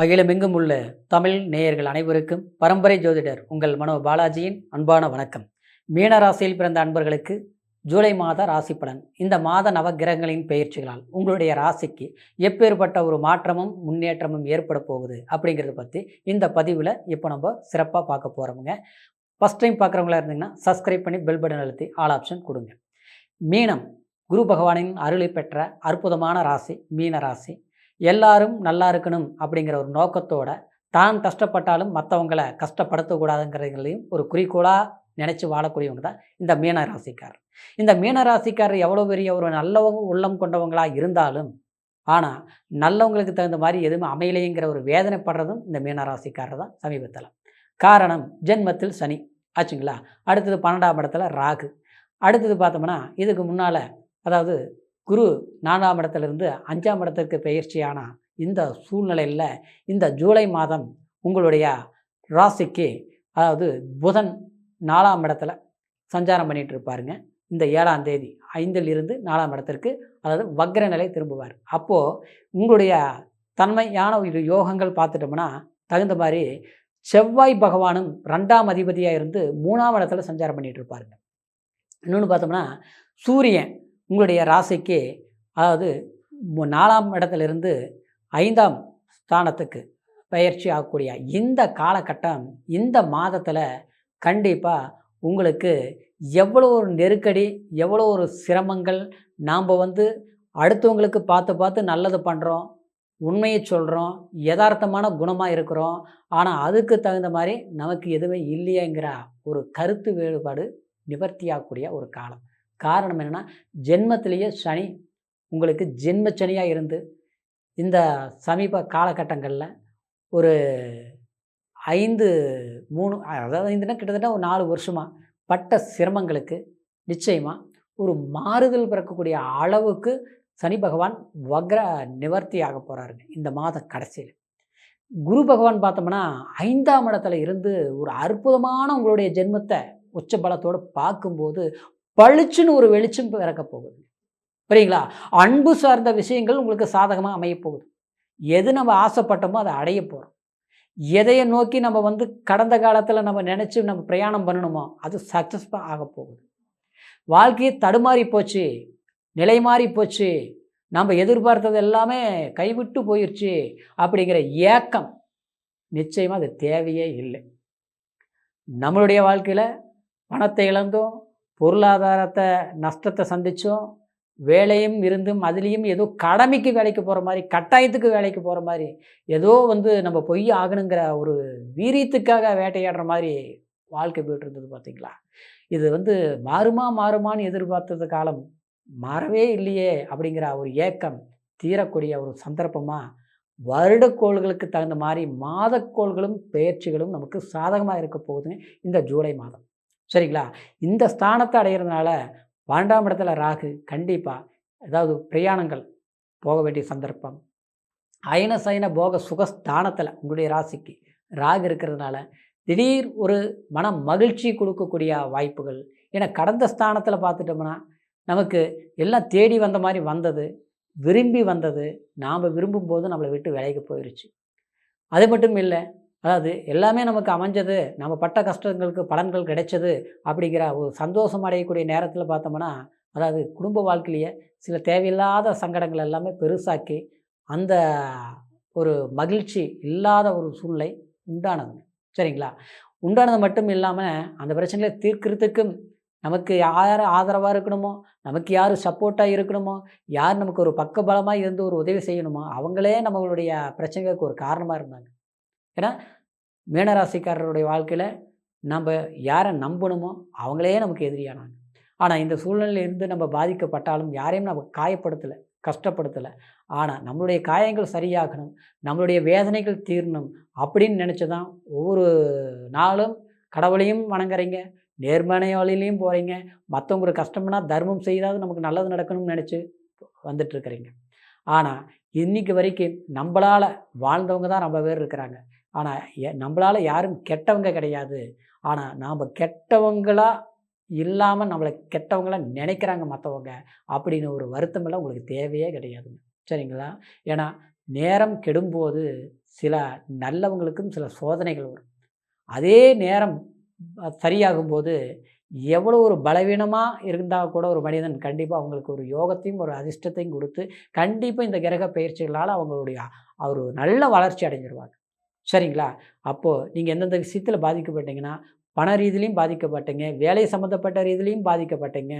அகிலமெங்கும் உள்ள தமிழ் நேயர்கள் அனைவருக்கும் பரம்பரை ஜோதிடர் உங்கள் மனோ பாலாஜியின் அன்பான வணக்கம். மீனராசியில் பிறந்த அன்பர்களுக்கு ஜூலை மாத ராசி பலன். இந்த மாத நவகிரகங்களின் பெயர்ச்சிகளால் உங்களுடைய ராசிக்கு எப்பேற்பட்ட ஒரு மாற்றமும் முன்னேற்றமும் ஏற்பட போகுது அப்படிங்கிறத பற்றி இந்த பதிவில் இப்போ நம்ம சிறப்பாக பார்க்க போகிறோமுங்க. ஃபஸ்ட் டைம் பார்க்குறவங்களா இருந்தீங்கன்னா சப்ஸ்கிரைப் பண்ணி பெல் பட்டன் அழுத்தி ஆல் ஆப்ஷன் கொடுங்க. மீனம் குரு பகவானின் அருளை பெற்ற அற்புதமான ராசி மீன ராசி. எல்லாரும் நல்லா இருக்கணும் அப்படிங்கிற ஒரு நோக்கத்தோட தான் கஷ்டப்பட்டாலும் மற்றவங்களை கஷ்டப்படுத்தக்கூடாதுங்கிறதையும் ஒரு குறிக்கோளாக நினச்சி வாழக்கூடியவங்க தான் இந்த மீன ராசிக்காரர். இந்த மீன ராசிக்காரர் எவ்வளோ பெரிய ஒரு நல்லவங்க உள்ளம் கொண்டவங்களாக இருந்தாலும் ஆனால் நல்லவங்களுக்கு தகுந்த மாதிரி எதுவுமே அமையலைங்கிற ஒரு வேதனைப்படுறதும் இந்த மீன ராசிக்காரர் தான் சமீபத்தில். காரணம் ஜென்மத்தில் சனி ஆச்சுங்களா. அடுத்தது 12ஆம் இடத்துல ராகு. அடுத்தது பார்த்தோம்னா இதுக்கு முன்னால் அதாவது குரு 4ஆம் இடத்துலேருந்து 5ஆம் இடத்திற்கு பெயர்ச்சியான இந்த சூழ்நிலையில் இந்த ஜூலை மாதம் உங்களுடைய ராசிக்கு அதாவது புதன் 4ஆம் இடத்துல சஞ்சாரம் பண்ணிகிட்டு இருப்பாருங்க. இந்த 7ஆம் தேதி 5இல் இருந்து 4ஆம் இடத்திற்கு அதாவது வக்ர நிலை திரும்புவார். அப்போது உங்களுடைய தன்மையான ஒரு யோகங்கள் பார்த்துட்டோம்னா தகுந்த மாதிரி செவ்வாய் பகவானும் 2ஆம் அதிபதியாக இருந்து 3ஆம் இடத்துல சஞ்சாரம் பண்ணிகிட்டு இருப்பாருங்க. இன்னொன்று பார்த்தோம்னா சூரியன் உங்களுடைய ராசிக்கு அதாவது 4ஆம் இடத்துலேருந்து 5ஆம் ஸ்தானத்துக்கு பயிற்சி ஆகக்கூடிய இந்த காலகட்டம் இந்த மாதத்தில் கண்டிப்பாக உங்களுக்கு எவ்வளோ ஒரு நெருக்கடி எவ்வளோ ஒரு சிரமங்கள். நாம் அடுத்தவங்களுக்கு பார்த்து பார்த்து நல்லது பண்ணுறோம், உண்மையை சொல்கிறோம், யதார்த்தமான குணமாக இருக்கிறோம். ஆனால் அதுக்கு தகுந்த மாதிரி நமக்கு எதுவுமே இல்லையேங்கிற ஒரு கருத்து வேறுபாடு நிவர்த்தியாகக்கூடிய ஒரு காலம். காரணம் என்னென்னா ஜென்மத்திலேயே சனி உங்களுக்கு ஜென்ம சனியாக இருந்து இந்த சமீப காலகட்டங்களில் ஒரு 5-3 அதாவது 5னா கிட்டத்தட்ட ஒரு 4 வருஷமாக பட்ட சிரமங்களுக்கு நிச்சயமாக ஒரு மாறுதல் பிறக்கக்கூடிய அளவுக்கு சனி பகவான் வக்ர நிவர்த்தி ஆக போகிறாருங்க இந்த மாத கடைசியில். குரு பகவான் பார்த்தோம்னா 5ஆம் இடத்துல இருந்து ஒரு அற்புதமான உங்களுடைய ஜென்மத்தை உச்ச பலத்தோடு பார்க்கும்போது பளிச்சுன்னு ஒரு வெளிச்சம் பிறக்க போகுது. புரியுங்களா? அன்பு சார்ந்த விஷயங்கள் உங்களுக்கு சாதகமாக அமைய போகுது. எது நம்ம ஆசைப்பட்டோமோ அதை அடைய போகிறோம். எதையை நோக்கி நம்ம கடந்த காலத்தில் நம்ம நினச்சி நம்ம பிரயாணம் பண்ணணுமோ அது சக்ஸஸ்ஃபுல்லாக ஆக போகுது. வாழ்க்கையை தடுமாறி போச்சு, நிலை மாறி போச்சு, நம்ம எதிர்பார்த்தது எல்லாமே கைவிட்டு போயிடுச்சு அப்படிங்கிற ஏக்கம் நிச்சயமாக அது தேவையே இல்லை. நம்மளுடைய வாழ்க்கையில் பணத்தை இழந்தோம், பொருளாதாரத்தை நஷ்டத்தை சந்தித்தோம், வேலையும் இருந்தும் அதுலேயும் ஏதோ கடமைக்கு வேலைக்கு போகிற மாதிரி கட்டாயத்துக்கு வேலைக்கு போகிற மாதிரி ஏதோ நம்ம பொய் ஆகணுங்கிற ஒரு வீரியத்துக்காக வேட்டையாடுற மாதிரி வாழ்க்கை போய்ட்டு இருந்தது பார்த்திங்களா. இது மாறுமான்னு எதிர்பார்த்தது காலம் மாறவே இல்லையே அப்படிங்கிற ஒரு ஏக்கம் தீரக்கூடிய ஒரு சந்தர்ப்பமாக வருடக்கோள்களுக்கு தகுந்த மாதிரி மாதக்கோள்களும் பெயர்ச்சிகளும் நமக்கு சாதகமாக இருக்க போகுதுங்க இந்த ஜூலை மாதம். சரிங்களா. இந்த ஸ்தானத்தை அடைகிறதுனால 12ஆம் இடத்துல ராகு கண்டிப்பாக ஏதாவது பிரயாணங்கள் போக வேண்டிய சந்தர்ப்பம். அயன சயன போக சுகஸ்தானத்தில் உங்களுடைய ராசிக்கு ராகு இருக்கிறதுனால திடீர் ஒரு மன மகிழ்ச்சி கொடுக்கக்கூடிய வாய்ப்புகள். ஏன்னா கடந்த ஸ்தானத்தில் பார்த்துட்டோம்னா நமக்கு எல்லாம் தேடி வந்த மாதிரி வந்தது, விரும்பி வந்தது, நாம் விரும்பும்போது நம்மளை விட்டு விலைக்கு போயிடுச்சு. அது மட்டும் இல்லை, அதாவது எல்லாமே நமக்கு அமைஞ்சது, நம்ம பட்ட கஷ்டங்களுக்கு பலன்கள் கிடைச்சது அப்படிங்கிற ஒரு சந்தோஷம் அடையக்கூடிய நேரத்தில் பார்த்தோம்னா அதாவது குடும்ப வாழ்க்கையிலேயே சில தேவையில்லாத சங்கடங்கள் எல்லாமே பெருசாக்கி அந்த ஒரு மகிழ்ச்சி இல்லாத ஒரு சூழ்நிலை உண்டானதுங்க. சரிங்களா. உண்டானது மட்டும் இல்லாமல் அந்த பிரச்சனைகளை தீர்க்கிறதுக்கும் நமக்கு யார் ஆதரவாக இருக்கணுமோ, நமக்கு யார் சப்போர்ட்டாக இருக்கணுமோ, யார் நமக்கு ஒரு பக்கபலமாக இருந்து ஒரு உதவி செய்யணுமோ அவங்களே நம்மளுடைய பிரச்சனைகளுக்கு ஒரு காரணமாக இருந்தாங்க. ஏன்னா மீனராசிக்காரருடைய வாழ்க்கையில் நம்ம யாரை நம்பணுமோ அவங்களே நமக்கு எதிரியானாங்க. ஆனால் இந்த சூழ்நிலையிலிருந்து நம்ம பாதிக்கப்பட்டாலும் யாரையும் நம்ம காயப்படுத்தலை, கஷ்டப்படுத்தலை. ஆனால் நம்மளுடைய காயங்கள் சரியாகணும், நம்மளுடைய வேதனைகள் தீரணும் அப்படின்னு நினச்சி தான் ஒவ்வொரு நாளும் கடவுளையும் வணங்குறீங்க, நேர்மையான வழியிலையும் போகிறீங்க, மற்றவங்களுக்கு கஷ்டம்னா தர்மம் செய்தாவது நமக்கு நல்லது நடக்கணும்னு நினச்சி வந்துட்டுருக்கிறீங்க. ஆனால் இன்றைக்கி வரைக்கும் நம்மளால் வாழ்ந்தவங்க தான் ரொம்ப பேர் இருக்கிறாங்க. ஆனால் நம்மளால் யாரும் கெட்டவங்க கிடையாது. ஆனால் நாம் கெட்டவங்களாக இல்லாமல் நம்மளை கெட்டவங்கள நினைக்கிறாங்க மற்றவங்க அப்படின்னு ஒரு வருத்தமெல்லாம் உங்களுக்கு தேவையே கிடையாதுங்க. சரிங்களா. ஏன்னா நேரம் கெடும்போது சில நல்லவங்களுக்கும் சில சோதனைகள் வரும். அதே நேரம் சரியாகும்போது எவ்வளோ ஒரு பலவீனமாக இருந்தால் கூட ஒரு மனிதன் கண்டிப்பாக அவங்களுக்கு ஒரு யோகத்தையும் ஒரு அதிர்ஷ்டத்தையும் கொடுத்து கண்டிப்பாக இந்த கிரக பயிற்சிகளால் அவங்களுடைய ஒரு நல்ல வளர்ச்சி அடைஞ்சிருவாங்க. சரிங்களா? அப்போது நீங்கள் எந்தெந்த விஷயத்தில் பாதிக்கப்பட்டீங்கன்னா, பண ரீதியிலையும் பாதிக்கப்பட்டீங்க, வேலை சம்மந்தப்பட்ட ரீதியிலையும் பாதிக்கப்பட்டீங்க.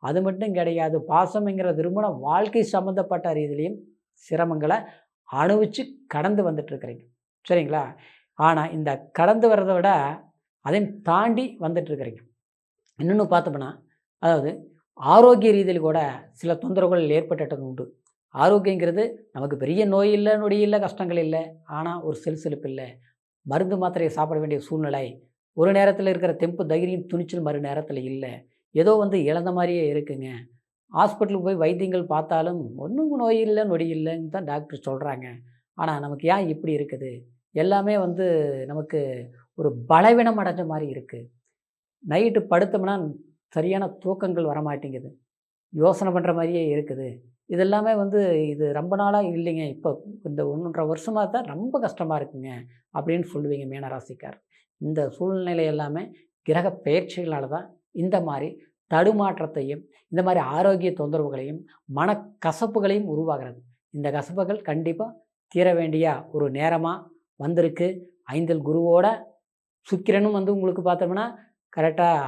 அது மட்டும் கிடையாது, பாசம்ங்கிற திருமண வாழ்க்கை சம்மந்தப்பட்ட ரீதியிலையும் சிரமங்களை அனுபவிச்சு கடந்து வந்துட்டுருக்கிறீங்க. சரிங்களா? ஆனால் இந்த கடந்து வர்றத விட அதையும் தாண்டி வந்துட்டுருக்கிறீங்க. இன்னொன்று பார்த்தோம்னா, அதாவது ஆரோக்கிய ரீதியில் கூட சில தொந்தரவுகள் ஏற்பட்டுட்டு உண்டு. ஆரோக்கியங்கிறது நமக்கு பெரிய நோய் இல்லை, நொடி இல்லை, கஷ்டங்கள் இல்லை. ஆனால் ஒரு செல்சிலிப்பு இல்லை. மருந்து மாத்திரையை சாப்பிட வேண்டிய சூழ்நிலை. ஒரு நேரத்தில் இருக்கிற தெம்பு, தைரியம், துணிச்சல் மறு நேரத்தில் இல்லை. ஏதோ இழந்த மாதிரியே இருக்குங்க. ஹாஸ்பிட்டலுக்கு போய் வைத்தியங்கள் பார்த்தாலும் ஒன்றும் நோய் இல்லை, நொடி இல்லைன்னு தான் டாக்டர் சொல்கிறாங்க. ஆனால் நமக்கு ஏன் இப்படி இருக்குது? எல்லாமே நமக்கு ஒரு பலவீனம் அடைஞ்ச மாதிரி இருக்குது. நைட்டு படுத்தோம்னா சரியான தூக்கங்கள் வரமாட்டேங்குது. யோசனை பண்ணுற மாதிரியே இருக்குது. இதெல்லாமே இது ரொம்ப நாளாக இல்லைங்க. இப்போ இந்த 1 1/2 வருஷமாக தான் ரொம்ப கஷ்டமாக இருக்குங்க அப்படின்னு சொல்லுவீங்க மீனராசிக்கார். இந்த சூழ்நிலை எல்லாமே கிரக பெயர்ச்சிகளால் தான் இந்த மாதிரி தடுமாற்றத்தையும், இந்த மாதிரி ஆரோக்கிய தொந்தரவுகளையும், மனக்கசப்புகளையும் உருவாகிறது. இந்த கசப்புகள் கண்டிப்பாக தீர வேண்டிய ஒரு நேரமாக வந்திருக்கு. 5ல் குருவோட சுக்கிரனும் உங்களுக்கு பார்த்தோம்னா கரெக்டாக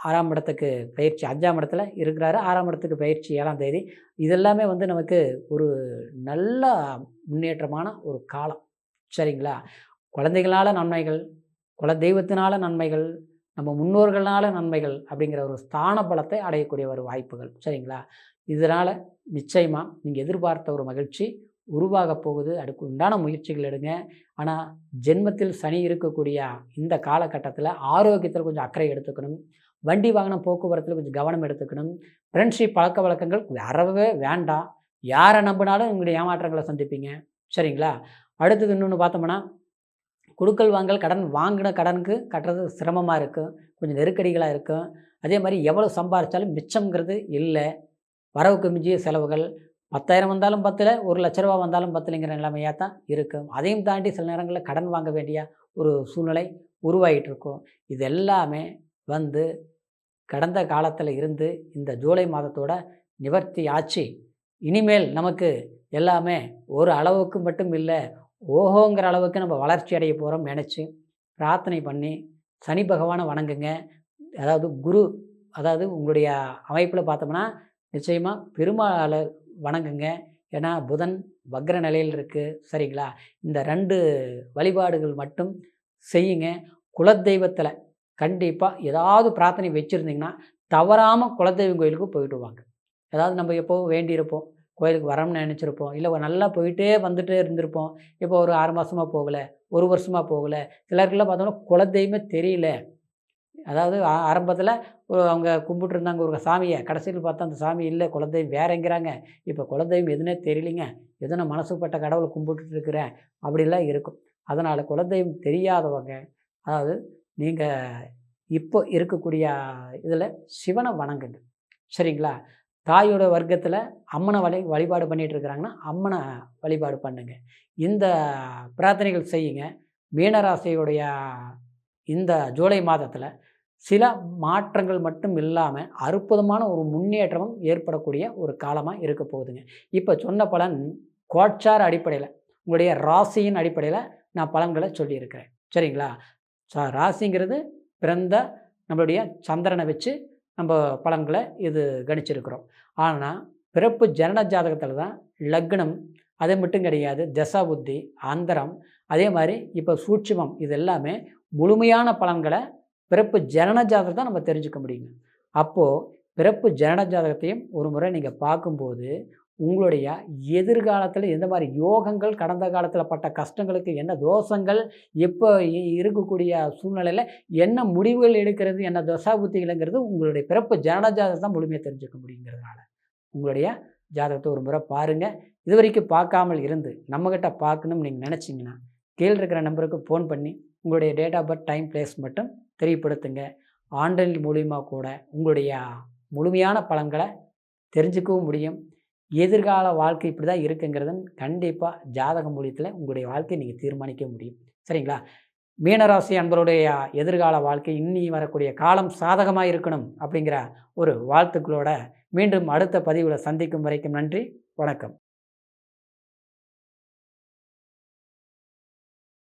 6ஆம் இடத்துக்கு பயிற்சி 5ஆம் இடத்துல இருக்கிறாரு. 6ஆம் இடத்துக்கு பயிற்சி 7ஆம் தேதி. இதெல்லாமே நமக்கு ஒரு நல்ல முன்னேற்றமான ஒரு காலம். சரிங்களா? குழந்தைகளால் நன்மைகள், குலதெய்வத்தினால நன்மைகள், நம்ம முன்னோர்களால் நன்மைகள் அப்படிங்கிற ஒரு ஸ்தான பலத்தை அடையக்கூடிய ஒரு வாய்ப்புகள். சரிங்களா? இதனால் நிச்சயமாக நீங்கள் எதிர்பார்த்த ஒரு மகிழ்ச்சி உருவாக போகுது. அதுக்கு உண்டான முயற்சிகள் எடுங்க. ஆனால் ஜென்மத்தில் சனி இருக்கக்கூடிய இந்த காலகட்டத்தில் ஆரோக்கியத்தில் கொஞ்சம் அக்கறை எடுத்துக்கணும். வண்டி வாகனம் போக்குவரத்தில் கொஞ்சம் கவனம் எடுத்துக்கணும். ஃப்ரெண்ட்ஷிப் பழக்க வழக்கங்கள் அறவே வேண்டாம். யாரை நம்பினாலும் உங்களுடைய ஏமாற்றங்களை சந்திப்பீங்க. சரிங்களா? அடுத்தது இன்னொன்று பார்த்தோம்னா, கொடுக்கல் வாங்கல், கடன் வாங்கின கடனுக்கு கட்டுறது சிரமமாக இருக்கும். கொஞ்சம் நெருக்கடிகளாக இருக்கும். அதே மாதிரி எவ்வளோ சம்பாதிச்சாலும் மிச்சம்ங்கிறது இல்லை. வரவுக்கு மிஞ்சிய செலவுகள் 10,000 வந்தாலும் பத்தல, ரூ. 1,00,000 வந்தாலும் பத்தலைங்கிற நிலைமையாக தான் இருக்கும். அதையும் தாண்டி சில நேரங்களில் கடன் வாங்க வேண்டிய ஒரு சூழ்நிலை உருவாகிட்டு இருக்கும். இது எல்லாமே கடந்த காலத்தில் இருந்து இந்த ஜூலை மாதத்தோட நிவர்த்தி ஆச்சு. இனிமேல் நமக்கு எல்லாமே ஒரு அளவுக்கு மட்டும் இல்லை, ஓஹோங்கிற அளவுக்கு நம்ம வளர்ச்சி அடைய போகிறோம் நினச்சி பிரார்த்தனை பண்ணி சனி பகவானை வணங்குங்க. அதாவது உங்களுடைய அமைப்பில் பார்த்தோம்னா நிச்சயமாக பெருமாளை வணங்குங்க. ஏன்னா புதன் வக்ர நிலையில் இருக்குது. சரிங்களா? இந்த 2 வழிபாடுகள் மட்டும் செய்யுங்க. குலதெய்வத்தில் கண்டிப்பாக ஏதாவது பிரார்த்தனை வச்சுருந்தீங்கன்னா தவறாமல் குலதெய்வம் கோயிலுக்கு போயிட்டு வாங்க. ஏதாவது நம்ம எப்போவும் வேண்டியிருப்போம், கோயிலுக்கு வரணும்னு நினச்சிருப்போம், இல்லை நல்லா போயிட்டே வந்துட்டே இருந்திருப்போம். இப்போ ஒரு 6 மாதமாக போகலை, 1 வருஷமாக போகலை. சிலருக்கெல்லாம் பார்த்தோம்னா குலதெய்வமே தெரியல. அதாவது ஆரம்பத்தில் அவங்க கும்பிட்டுருந்தாங்க ஒரு சாமியை, கடைசியில் பார்த்தா அந்த சாமி இல்லை, குலதெய்வம் வேறங்கிறாங்க. இப்போ குலதெய்வம் எதுனே தெரியலிங்க, ஏதோ நான் மனசுப்பட்ட கடவுளை கும்பிட்டுட்டு இருக்கிறேன் அப்படிலாம் இருக்கும். அதனால் குலதெய்வம் தெரியாதவங்க, அதாவது நீங்கள் இப்போ இருக்கக்கூடிய இதில் சிவனை வணங்குங்க. சரிங்களா? தாயோட வர்க்கத்தில் அம்மனை வழிபாடு பண்ணிகிட்டு இருக்கிறாங்கன்னா அம்மனை வழிபாடு பண்ணுங்க. இந்த பிரார்த்தனைகள் செய்யுங்க. மீனராசியுடைய இந்த ஜூலை மாதத்தில் சில மாற்றங்கள் மட்டும் இல்லாமல் அற்புதமான ஒரு முன்னேற்றமும் ஏற்படக்கூடிய ஒரு காலமாக இருக்க போகுதுங்க. இப்போ சொன்ன பலன் கோட்சார அடிப்படையில், உங்களுடைய ராசியின் அடிப்படையில் நான் பலன்களை சொல்லியிருக்கிறேன். சரிங்களா? ராசிங்கிறது பிறந்த நம்மளுடைய சந்திரனை வச்சு நம்ம பலன்களை இது கணிச்சிருக்கிறோம். ஆனால் பிறப்பு ஜனன ஜாதகத்தில் தான் லக்னம், அது மட்டும் கிடையாது, தசா புத்தி, அந்தரம், அதே மாதிரி இப்போ சூட்சுமம், இது எல்லாமே முழுமையான பலன்களை பிறப்பு ஜனன ஜாதகத்தை தான் நம்ம தெரிஞ்சுக்க முடியுங்க. அப்போது பிறப்பு ஜனன ஜாதகத்தையும் ஒரு முறை நீங்கள் பார்க்கும்போது உங்களுடைய எதிர்காலத்தில் எந்த மாதிரி யோகங்கள், கடந்த காலத்தில் பட்ட கஷ்டங்களுக்கு என்ன தோஷங்கள், இப்போ இருக்கக்கூடிய சூழ்நிலையில் என்ன முடிவுகள் எடுக்கிறது, என்ன தசாபுத்திகள்ங்கிறது உங்களுடைய பிறப்பு ஜனன ஜாதகத்தை தான் முழுமையாக தெரிஞ்சுக்க முடியுங்கிறதுனால உங்களுடைய ஜாதகத்தை ஒரு முறை பாருங்கள். இது வரைக்கும் பார்க்காமல் இருந்து நம்மக்கிட்ட பார்க்கணும்னு நீங்கள் நினச்சிங்கன்னா கீழே இருக்கிற நம்பருக்கு ஃபோன் பண்ணி உங்களுடைய date of birth, time, place மட்டும் தெரியப்படுத்துங்க. ஆன்லைன் மூலிமா கூட உங்களுடைய முழுமையான பலன்களை தெரிஞ்சுக்கவும் முடியும். எதிர்கால வாழ்க்கை இப்படி தான் இருக்குங்கிறதுன்னு கண்டிப்பாக ஜாதக மூலியத்தில் உங்களுடைய வாழ்க்கையை நீங்கள் தீர்மானிக்க முடியும். சரிங்களா? மீனராசி அன்பருடைய எதிர்கால வாழ்க்கை இன்னி வரக்கூடிய காலம் சாதகமாக இருக்கணும் அப்படிங்கிற ஒரு வாழ்த்துக்களோட மீண்டும் அடுத்த பதிவில் சந்திக்கும் வரைக்கும் நன்றி. வணக்கம்.